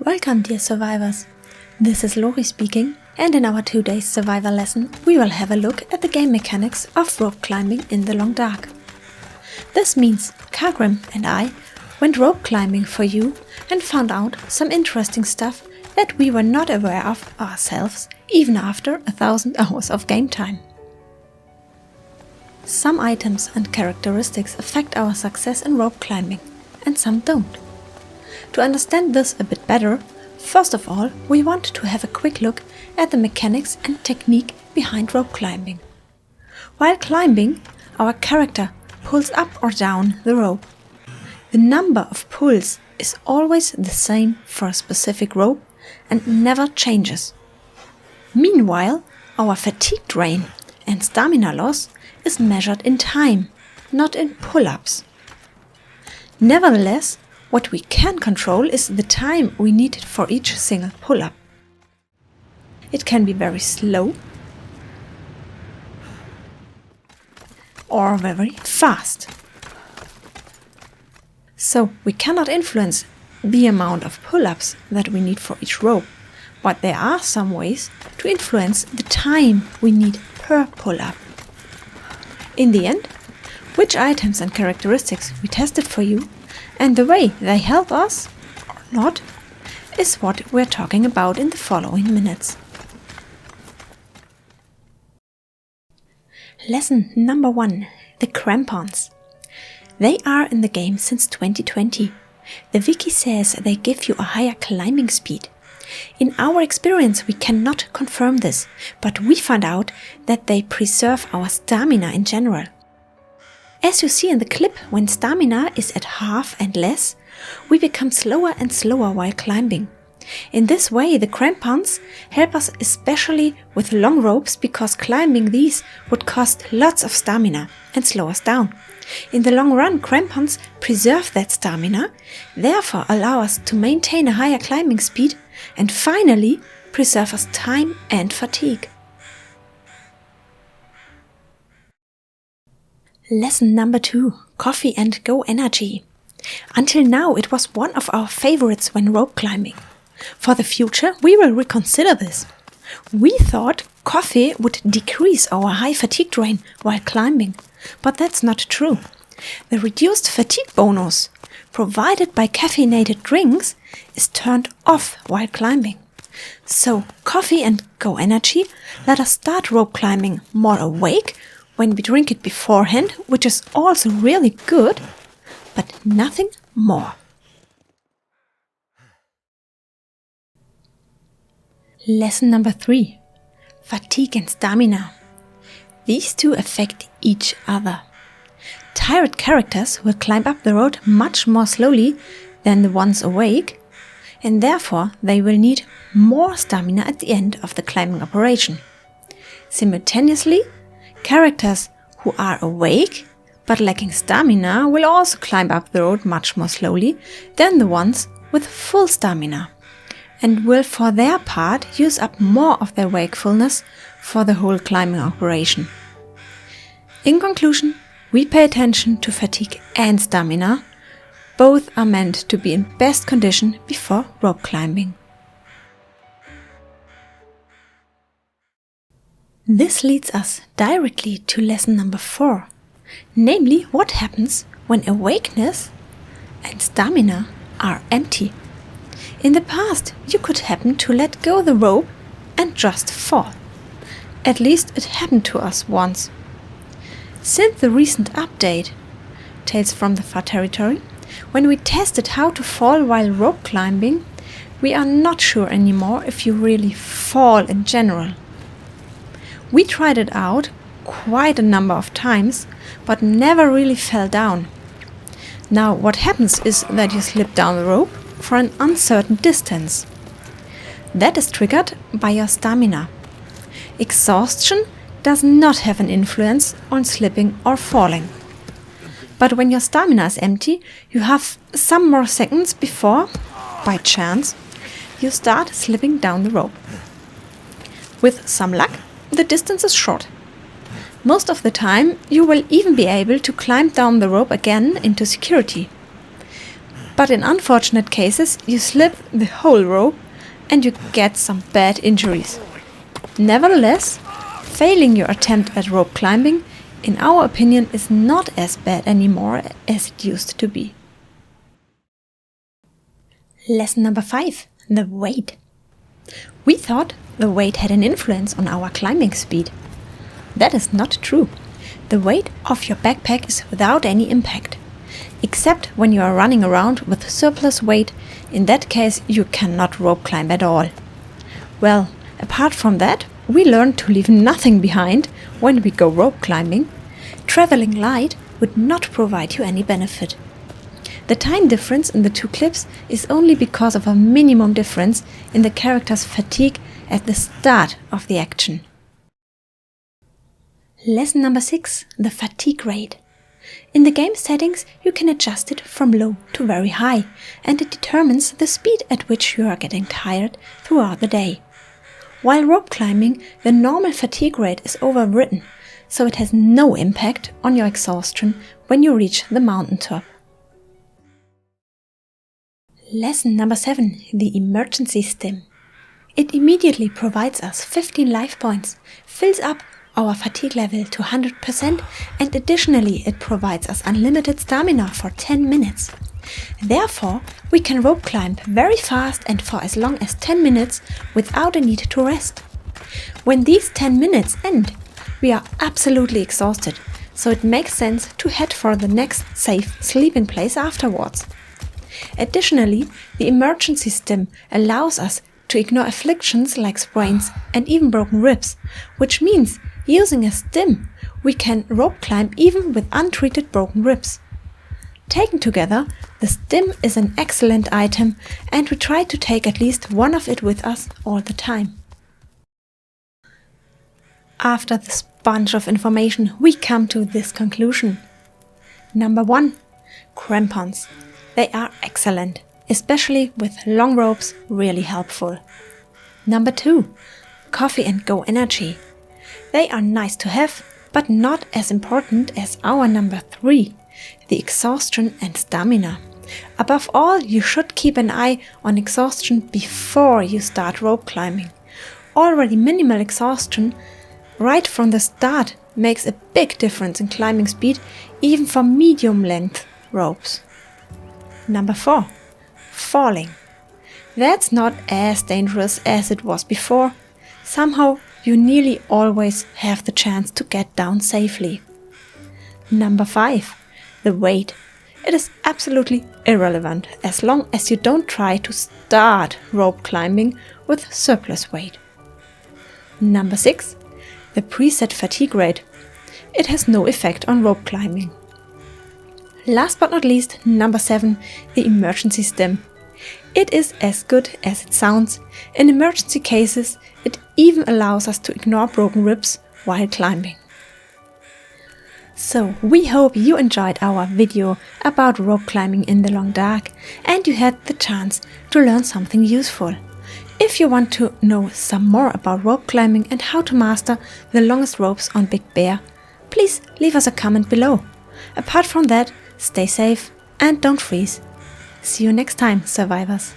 Welcome, dear survivors. This is Lori speaking, and in our 2-day survivor lesson we will have a look at the game mechanics of rope climbing in the long dark. This means Kagrim and I went rope climbing for you and found out some interesting stuff that we were not aware of ourselves even after 1,000 hours of game time. Some items and characteristics affect our success in rope climbing, and some don't. To understand this a bit better, first of all, we want to have a quick look at the mechanics and technique behind rope climbing. While climbing, our character pulls up or down the rope. The number of pulls is always the same for a specific rope and never changes. Meanwhile, our fatigue drain and stamina loss is measured in time, not in pull-ups. Nevertheless, what we can control is the time we need for each single pull-up. It can be very slow or very fast. So we cannot influence the amount of pull-ups that we need for each rope, but there are some ways to influence the time we need per pull-up. In the end, which items and characteristics we tested for you and the way they help us, or not, is what we're talking about in the following minutes. Lesson number 1. The Crampons. They are in the game since 2020. The wiki says they give you a higher climbing speed. In our experience we cannot confirm this, but we found out that they preserve our stamina in general. As you see in the clip, when stamina is at half and less, we become slower and slower while climbing. In this way, the crampons help us especially with long ropes, because climbing these would cost lots of stamina and slow us down. In the long run, crampons preserve that stamina, therefore allow us to maintain a higher climbing speed, and finally preserve us time and fatigue. Lesson number 2. Coffee and Go Energy. Until now it was one of our favorites when rope climbing. For the future we will reconsider this. We thought coffee would decrease our high fatigue drain while climbing, but that's not true. The reduced fatigue bonus provided by caffeinated drinks is turned off while climbing. So Coffee and Go Energy let us start rope climbing more awake when we drink it beforehand, which is also really good, but nothing more. Lesson number 3. Fatigue and stamina. These two affect each other. Tired characters will climb up the road much more slowly than the ones awake, and therefore they will need more stamina at the end of the climbing operation. Simultaneously, characters who are awake but lacking stamina will also climb up the road much more slowly than the ones with full stamina, and will for their part use up more of their wakefulness for the whole climbing operation. In conclusion, we pay attention to fatigue and stamina. Both are meant to be in best condition before rope climbing. This leads us directly to lesson number 4, namely what happens when awakeness and stamina are empty. In the past, you could happen to let go the rope and just fall. At least it happened to us once. Since the recent update, Tales from the Far Territory, when we tested how to fall while rope climbing, we are not sure anymore if you really fall in general. We tried it out quite a number of times, but never really fell down. Now what happens is that you slip down the rope for an uncertain distance. That is triggered by your stamina. Exhaustion does not have an influence on slipping or falling. But when your stamina is empty, you have some more seconds before, by chance, you start slipping down the rope. With some luck, the distance is short. Most of the time, you will even be able to climb down the rope again into security. But in unfortunate cases, you slip the whole rope and you get some bad injuries. Nevertheless, failing your attempt at rope climbing, in our opinion, is not as bad anymore as it used to be. Lesson number 5. The weight. We thought the weight had an influence on our climbing speed. That is not true. The weight of your backpack is without any impact. Except when you are running around with surplus weight, in that case you cannot rope climb at all. Well, apart from that, we learned to leave nothing behind when we go rope climbing. Traveling light would not provide you any benefit. The time difference in the two clips is only because of a minimum difference in the character's fatigue at the start of the action. Lesson number 6. The fatigue rate. In the game settings, you can adjust it from low to very high, and it determines the speed at which you are getting tired throughout the day. While rope climbing, the normal fatigue rate is overwritten, so it has no impact on your exhaustion when you reach the mountaintop. Lesson number 7. The emergency stim. It immediately provides us 15 life points, fills up our fatigue level to 100%, and additionally it provides us unlimited stamina for 10 minutes. Therefore, we can rope climb very fast and for as long as 10 minutes without a need to rest. When these 10 minutes end, we are absolutely exhausted, so it makes sense to head for the next safe sleeping place afterwards. Additionally, the emergency stim allows us to ignore afflictions like sprains and even broken ribs, which means using a stim, we can rope climb even with untreated broken ribs. Taken together, the stim is an excellent item, and we try to take at least one of it with us all the time. After this bunch of information, we come to this conclusion. Number 1. Crampons. They are excellent, especially with long ropes, really helpful. Number 2. Coffee and Go Energy. They are nice to have, but not as important as our number 3, the exhaustion and stamina. Above all, you should keep an eye on exhaustion before you start rope climbing. Already minimal exhaustion right from the start makes a big difference in climbing speed, even for medium length ropes. Number 4. Falling. That's not as dangerous as it was before. Somehow you nearly always have the chance to get down safely. Number 5. The weight. It is absolutely irrelevant as long as you don't try to start rope climbing with surplus weight. Number 6. The preset fatigue rate. It has no effect on rope climbing. Last but not least, number 7, the emergency stim. It is as good as it sounds. In emergency cases, it even allows us to ignore broken ribs while climbing. So, we hope you enjoyed our video about rope climbing in the long dark and you had the chance to learn something useful. If you want to know some more about rope climbing and how to master the longest ropes on Big Bear, please leave us a comment below. Apart from that, stay safe and don't freeze. See you next time, survivors.